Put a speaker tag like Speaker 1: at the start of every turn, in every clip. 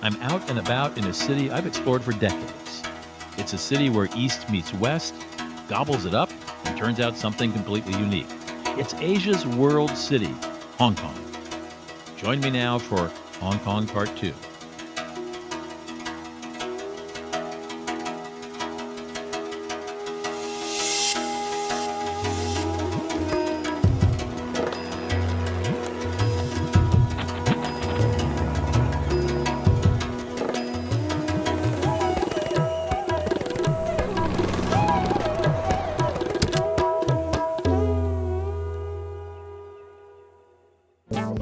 Speaker 1: I'm out and about in a city I've explored for decades. It's a city where East meets West, gobbles it up, and turns out something completely unique. It's Asia's world city, Hong Kong. Join me now for Hong Kong Part 2.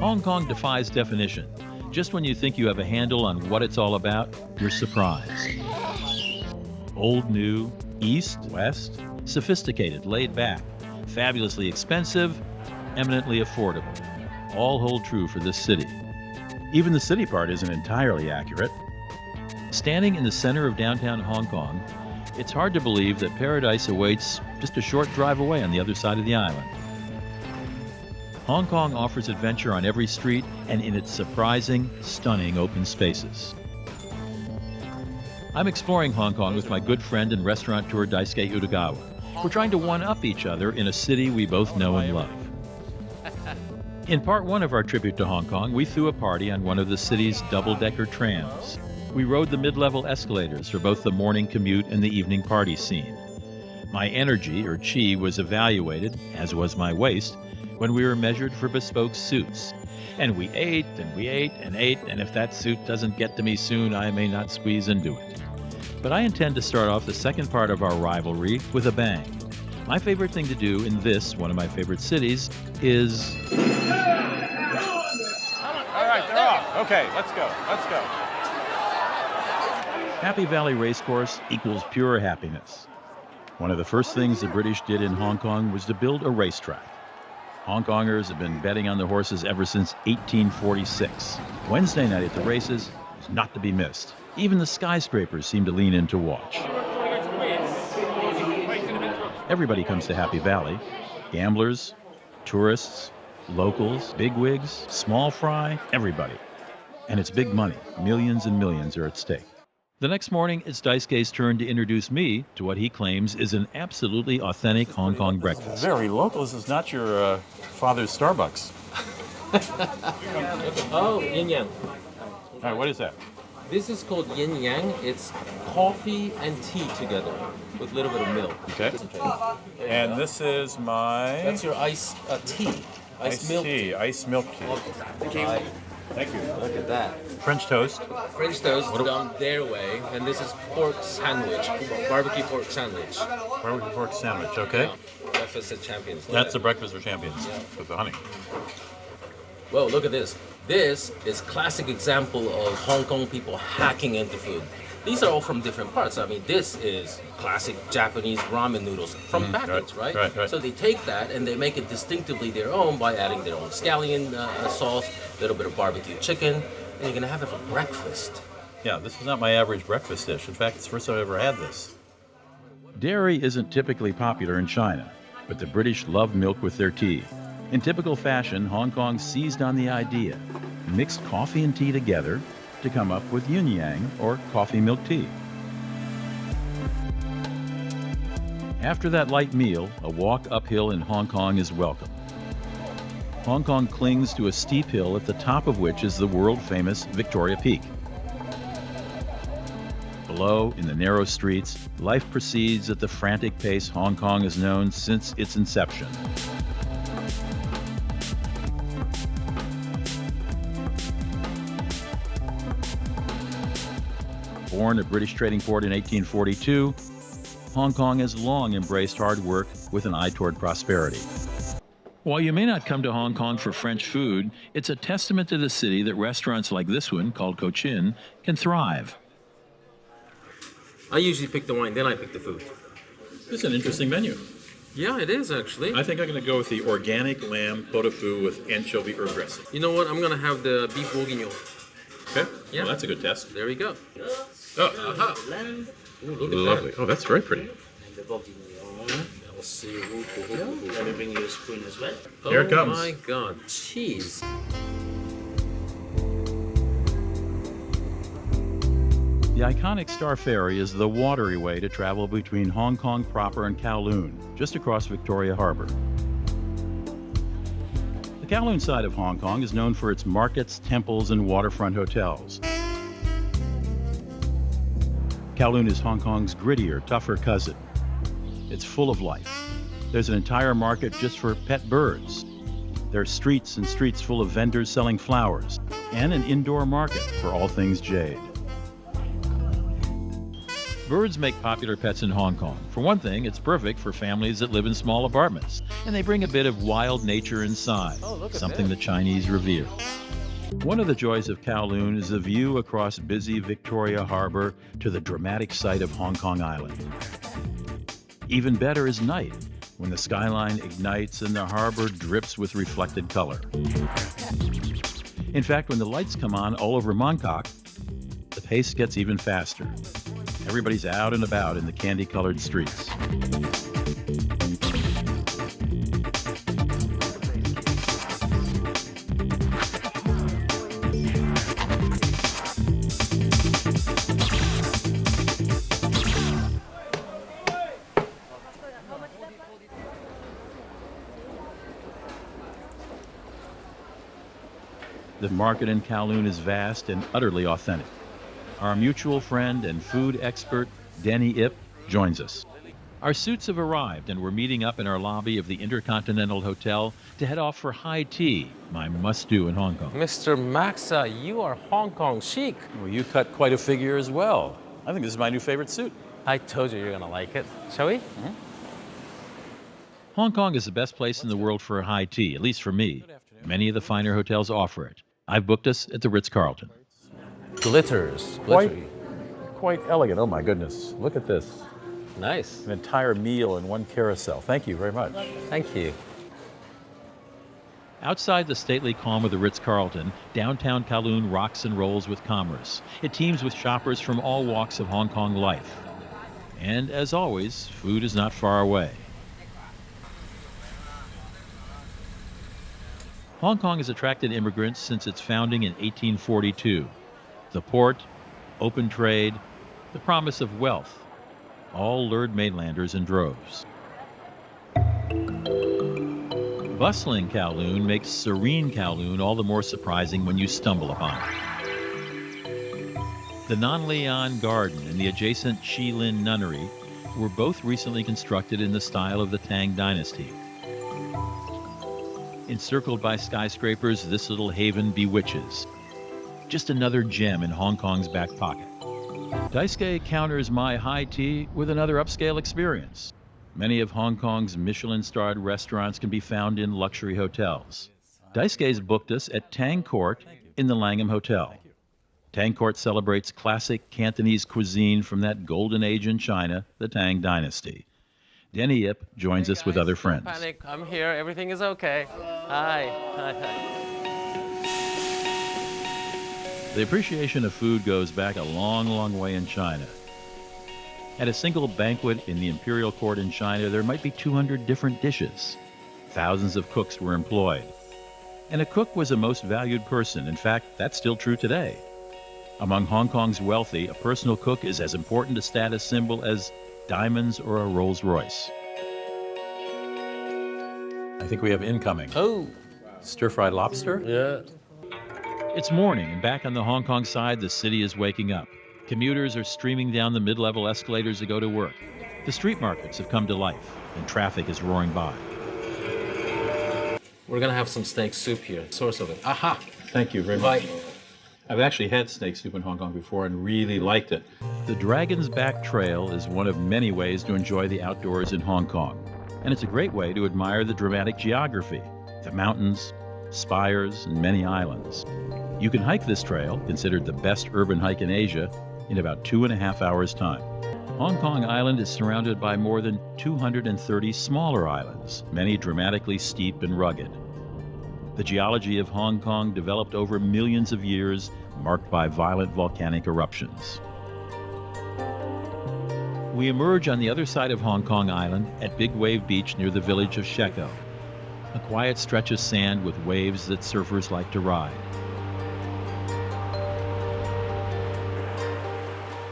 Speaker 1: Hong Kong defies definition. Just when you think you have a handle on what it's all about, you're surprised. Old, new, east, west, sophisticated, laid back, fabulously expensive, eminently affordable. All hold true for this city. Even the city part isn't entirely accurate. Standing in the center of downtown Hong Kong, it's hard to believe that paradise awaits just a short drive away on the other side of the island. Hong Kong offers adventure on every street and in its surprising, stunning open spaces. I'm exploring Hong Kong with my good friend and restaurateur Daisuke Utagawa. We're trying to one-up each other in a city we both know and love. In part one of our tribute to Hong Kong, we threw a party on one of the city's double-decker trams. We rode the mid-level escalators for both the morning commute and the evening party scene. My energy, or chi, was evaluated, as was my waist, when we were measured for bespoke suits. And we ate, and we ate, and ate, and if that suit doesn't get to me soon, I may not squeeze into it. But I intend to start off the second part of our rivalry with a bang. My favorite thing to do in this, one of my favorite cities, is...
Speaker 2: All right, they're off. Okay, let's go.
Speaker 1: Happy Valley Racecourse equals pure happiness. One of the first things the British did in Hong Kong was to build a racetrack. Hong Kongers have been betting on the horses ever since 1846. Wednesday night at the races is not to be missed. Even the skyscrapers seem to lean in to watch. Everybody comes to Happy Valley. Gamblers, tourists, locals, bigwigs, small fry, everybody. And it's big money. Millions and millions are at stake. The next morning, it's Daisuke's turn to introduce me to what he claims is an absolutely authentic Hong Kong breakfast.
Speaker 2: Very local. This is not your father's Starbucks.
Speaker 3: Oh, yin yang.
Speaker 2: All right, what is that?
Speaker 3: This is called yin yang. It's coffee and tea together with a little bit of milk.
Speaker 2: Okay. And this is my...
Speaker 3: That's your iced tea. Iced milk tea.
Speaker 2: Iced milk tea.
Speaker 3: Okay.
Speaker 2: Thank you.
Speaker 3: Look at that.
Speaker 2: French toast.
Speaker 3: French toast done their way, and this is pork sandwich, barbecue pork sandwich.
Speaker 2: Barbecue pork sandwich, okay.
Speaker 3: Yeah. Breakfast at Champions.
Speaker 2: That's the breakfast for champions with the honey.
Speaker 3: Well, look at this. This is classic example of Hong Kong people hacking into food. These are all from different parts. I mean, this is classic Japanese ramen noodles from packets, right?
Speaker 2: Right.
Speaker 3: So they take that and they make it distinctively their own by adding their own scallion sauce, a little bit of barbecue chicken, and you're gonna have it for breakfast.
Speaker 2: Yeah, this is not my average breakfast dish. In fact, it's the first time I've ever had this.
Speaker 1: Dairy isn't typically popular in China, but the British love milk with their tea. In typical fashion, Hong Kong seized on the idea, mixed coffee and tea together to come up with yin yang, or coffee milk tea. After that light meal, a walk uphill in Hong Kong is welcome. Hong Kong clings to a steep hill at the top of which is the world-famous Victoria Peak. Below, in the narrow streets, life proceeds at the frantic pace Hong Kong has known since its inception. Born a British trading port in 1842, Hong Kong has long embraced hard work with an eye toward prosperity. While you may not come to Hong Kong for French food, it's a testament to the city that restaurants like this one, called Cochin, can thrive.
Speaker 3: I usually pick the wine, then I pick the food.
Speaker 1: This is an interesting menu.
Speaker 3: Yeah, it is actually.
Speaker 1: I think I'm going to go with the organic lamb pot-au-feu with anchovy herb dressing.
Speaker 3: You know what? I'm gonna have the beef bourguignon.
Speaker 1: Okay,
Speaker 3: Yeah.
Speaker 1: well, that's a good test.
Speaker 3: There we go.
Speaker 1: Oh,
Speaker 3: Aha. Ooh, look at
Speaker 1: lovely.
Speaker 3: that.
Speaker 1: Oh, that's very pretty.
Speaker 4: And the bourguignon.
Speaker 3: I'll see.
Speaker 4: Let me bring you a spoon as well.
Speaker 1: Here it comes.
Speaker 3: Oh my God, cheese.
Speaker 1: The iconic Star Ferry is the watery way to travel between Hong Kong proper and Kowloon, just across Victoria Harbor. The Kowloon side of Hong Kong is known for its markets, temples, and waterfront hotels. Kowloon is Hong Kong's grittier, tougher cousin. It's full of life. There's an entire market just for pet birds. There are streets and streets full of vendors selling flowers, and an indoor market for all things jade. Birds make popular pets in Hong Kong. For one thing, it's perfect for families that live in small apartments, and they bring a bit of wild nature inside, something the Chinese revere. One of the joys of Kowloon is the view across busy Victoria Harbor to the dramatic sight of Hong Kong Island. Even better is night, when the skyline ignites and the harbor drips with reflected color. In fact, when the lights come on all over Mongkok, the pace gets even faster. Everybody's out and about in the candy-colored streets. The market in Kowloon is vast and utterly authentic. Our mutual friend and food expert, Denny Ip, joins us. Our suits have arrived and we're meeting up in our lobby of the Intercontinental Hotel to head off for high tea, my must-do in Hong Kong.
Speaker 3: Mr. Maxa, you are Hong Kong chic.
Speaker 1: Well, you cut quite a figure as well. I think this is my new favorite suit.
Speaker 3: I told you you're gonna like it. Shall we?
Speaker 1: Hong Kong is the best place in the world for high tea, at least for me. Many of the finer hotels offer it. I've booked us at the Ritz-Carlton.
Speaker 3: Glitters.
Speaker 1: Quite elegant. Oh my goodness. Look at this.
Speaker 3: Nice.
Speaker 1: An entire meal in one carousel. Thank you very much.
Speaker 3: Thank you.
Speaker 1: Outside the stately calm of the Ritz-Carlton, downtown Kowloon rocks and rolls with commerce. It teems with shoppers from all walks of Hong Kong life. And as always, food is not far away. Hong Kong has attracted immigrants since its founding in 1842. The port, open trade, the promise of wealth, all lured mainlanders in droves. Bustling Kowloon makes serene Kowloon all the more surprising when you stumble upon it. The Nanlian Garden and the adjacent Chi Lin Nunnery were both recently constructed in the style of the Tang Dynasty. Encircled by skyscrapers, this little haven bewitches. Just another gem in Hong Kong's back pocket. Daisuke counters my high tea with another upscale experience. Many of Hong Kong's Michelin-starred restaurants can be found in luxury hotels. Daisuke's booked us at Tang Court in the Langham Hotel. Tang Court celebrates classic Cantonese cuisine from that golden age in China, the Tang Dynasty. Denny Yip joins us with other friends.
Speaker 3: Don't panic. I'm here. Everything is okay. Hi.
Speaker 1: The appreciation of food goes back a long, long way in China. At a single banquet in the Imperial Court in China, there might be 200 different dishes. Thousands of cooks were employed. And a cook was a most valued person. In fact, that's still true today. Among Hong Kong's wealthy, a personal cook is as important a status symbol as diamonds or a Rolls Royce. I think we have incoming.
Speaker 3: Oh.
Speaker 1: Stir-fried lobster?
Speaker 3: Yeah.
Speaker 1: It's morning, and back on the Hong Kong side, the city is waking up. Commuters are streaming down the mid-level escalators to go to work. The street markets have come to life, and traffic is roaring by.
Speaker 3: We're gonna have some snake soup here. Source of it. Aha!
Speaker 1: Thank you very much. I've actually had snake soup in Hong Kong before and really liked it. The Dragon's Back Trail is one of many ways to enjoy the outdoors in Hong Kong. And it's a great way to admire the dramatic geography, the mountains, spires, and many islands. You can hike this trail, considered the best urban hike in Asia, in about 2.5 hours' time. Hong Kong Island is surrounded by more than 230 smaller islands, many dramatically steep and rugged. The geology of Hong Kong developed over millions of years, marked by violent volcanic eruptions. We emerge on the other side of Hong Kong Island at Big Wave Beach near the village of Sheko, a quiet stretch of sand with waves that surfers like to ride.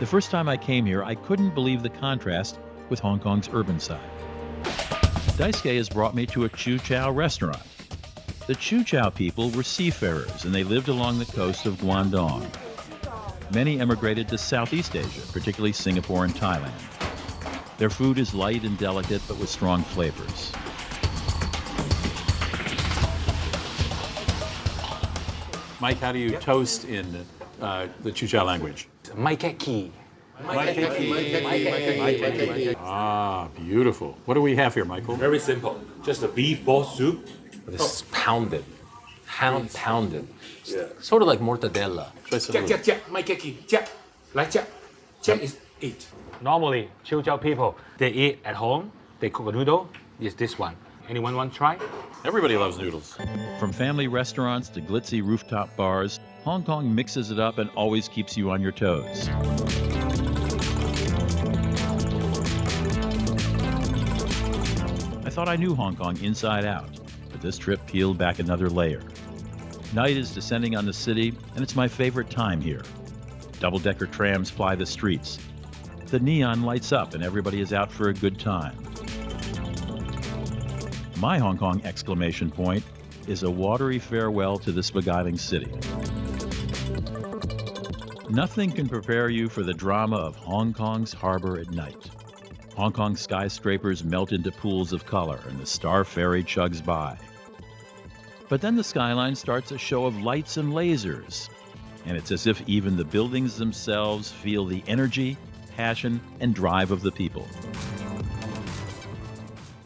Speaker 1: The first time I came here, I couldn't believe the contrast with Hong Kong's urban side. Daisuke has brought me to a Chu Chow Restaurant. The Chu Chow people were seafarers, and they lived along the coast of Guangdong. Many emigrated to Southeast Asia, particularly Singapore and Thailand. Their food is light and delicate, but with strong flavors.
Speaker 5: Mike, how do you toast in the Chu Chow language?
Speaker 6: Maikeki.
Speaker 5: Ah, beautiful. What do we have here, Michael?
Speaker 7: Very simple. Just a beef ball soup.
Speaker 3: This is pounded. Pounded.
Speaker 7: Yeah.
Speaker 3: Sort of like mortadella.
Speaker 7: Is eat.
Speaker 6: Normally, Chu Chow people, they eat at home, they cook a noodle, is this one. Anyone want to try?
Speaker 5: Everybody loves noodles.
Speaker 1: From family restaurants to glitzy rooftop bars, Hong Kong mixes it up and always keeps you on your toes. I thought I knew Hong Kong inside out, but this trip peeled back another layer. Night is descending on the city, and it's my favorite time here. Double-decker trams ply the streets. The neon lights up, and everybody is out for a good time. My Hong Kong exclamation point is a watery farewell to this beguiling city. Nothing can prepare you for the drama of Hong Kong's harbor at night. Hong Kong's skyscrapers melt into pools of color, and the Star Ferry chugs by. But then the skyline starts a show of lights and lasers, and it's as if even the buildings themselves feel the energy, passion, and drive of the people.